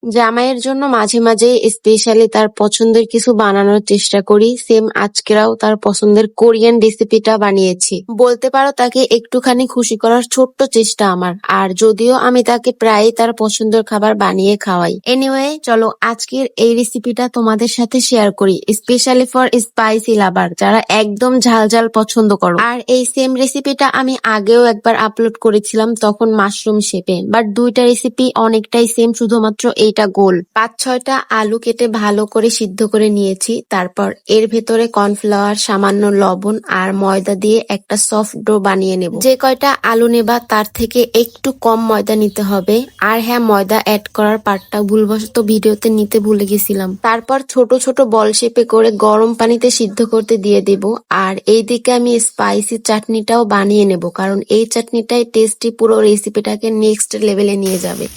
জামাইয়ের জন্য মাঝে মাঝে স্পেশালি তার পছন্দের কিছু বানানোর চেষ্টা করি। সেম আজকেরাও তার পছন্দের কোরিয়ান রেসিপিটা বানিয়েছি। বলতে পারো তাকে একটুখানি খুশি করার ছোট্ট চেষ্টা আমার। আর যদিও আমি তাকে প্রায়ই তার পছন্দের খাবার বানিয়ে খাওয়াই। এনিওয়ে চলো আজকের এই রেসিপিটা তোমাদের সাথে শেয়ার করি, স্পেশালি ফর স্পাইসি লাভার, যারা একদম ঝাল ঝাল পছন্দ করো। আর এই সেম রেসিপিটা আমি আগেও একবার আপলোড করেছিলাম, তখন মাশরুম শেপে। বাট দুইটা রেসিপি অনেকটাই সেম, শুধুমাত্র এইটা গোল। 5-6টা আলু কেটে ভালো করে সিদ্ধ করে নিয়েছি। তারপর এর ভেতরে কর্নফ্লাওয়ার, সামান্য লবণ আর ময়দা দিয়ে একটা সফট ডো বানিয়ে নেব। যে কয়টা আলু নেবা তার থেকে একটু কম ময়দা নিতে হবে। আর হ্যাঁ, ময়দা অ্যাড করার পার্টটা ভুলবশত ভিডিওতে নিতে ভুলে গেছিলাম। তারপর ছোট ছোট বল শেপে করে গরম পানিতে সিদ্ধ করতে দিয়ে দেব। আর এইদিকে আমি স্পাইসি চাটনিটাও বানিয়ে নেব, কারণ এই চাটনিটাই টেস্টি পুরো রেসিপিটাকে নেক্সট লেভেলে নিয়ে যাবে।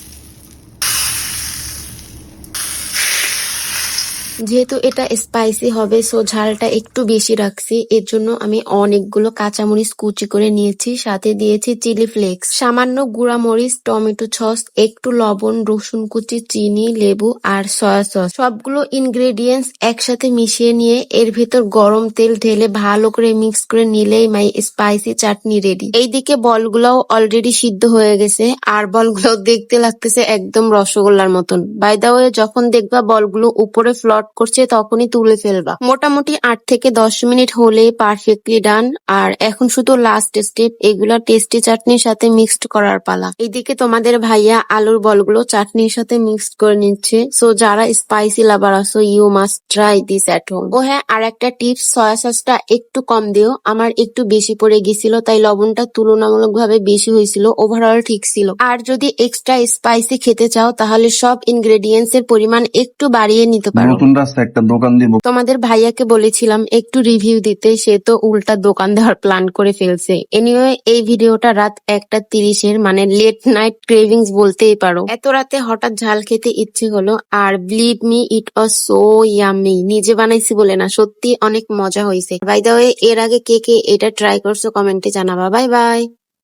যেহেতু এটা স্পাইসি হবে, সো ঝালটা একটু বেশি রাখছি। এর জন্য আমি অনেকগুলো কাঁচামরিচ কুচি করে নিয়েছি, সাথে দিয়েছি চিলি ফ্লেক্স, সামান্য গুঁড়া মরিচ, টমেটো সস, একটু লবণ, রসুন কুচি, চিনি, লেবু আর সয়া সস। সবগুলো ইনগ্রেডিয়েন্টস একসাথে মিশিয়ে নিয়ে এর ভেতর গরম তেল ঢেলে ভালো করে মিক্স করে নিলেই মাই স্পাইসি চাটনি রেডি। এইদিকে বলগুলাও অলরেডি সিদ্ধ হয়ে গেছে, আর বলগুলো দেখতে লাগতেছে একদম রসগোল্লার মতন। বাই দা ওয়ে, যখন দেখবা বলগুলো উপরে ফ্লট করছে তখনই তুলে ফেলবা। মোটামুটি 8 থেকে 10 মিনিট হলে পারফেক্টলি ডান। আর এখন শুধু লাস্ট স্টেপ, এগুলা টেস্টি চাটনির সাথে মিক্সড করার পালা। এইদিকে তোমাদের ভাইয়া আলুর বলগুলো চাটনির সাথে মিক্সড করে নিচ্ছে। সো যারা স্পাইসি লাভার আছো, you must try this at home. ও হ্যাঁ, আর একটা টিপস, সয়া সসটা একটু কম দিও। আমার একটু বেশি পড়ে গেছিল, তাই লবণটা তুলনামূলকভাবে বেশি হয়েছিল। ওভারঅল ঠিক ছিল। আর যদি এক্সট্রা স্পাইসি খেতে চাও তাহলে সব ইনগ্রেডিয়েন্টস এর পরিমাণ একটু বাড়িয়ে নিতে পারো। নতুন রাস্তায় একটা দোকান দিব। তোমাদের ভাইয়াকে বলেছিলাম একটু রিভিউ দিতে, সে তো উল্টা দোকান দেওয়ার প্ল্যান করে ফেলছে। এনিওয়ে, এই ভিডিওটা রাত 1:30-এর, মানে লেট নাইট ক্রেভিংস বলতেই পারো। এত রাতে হঠাৎ ঝাল খেতে ইচ্ছে হলো, আর believe me, it was so yummy. নিজে বানাইছি বলে না, সত্যি অনেক মজা হয়েছে। বাই দ্য ওয়ে, এর আগে কে কে এটা ট্রাই করছো কমেন্টে জানাবা। Bye bye.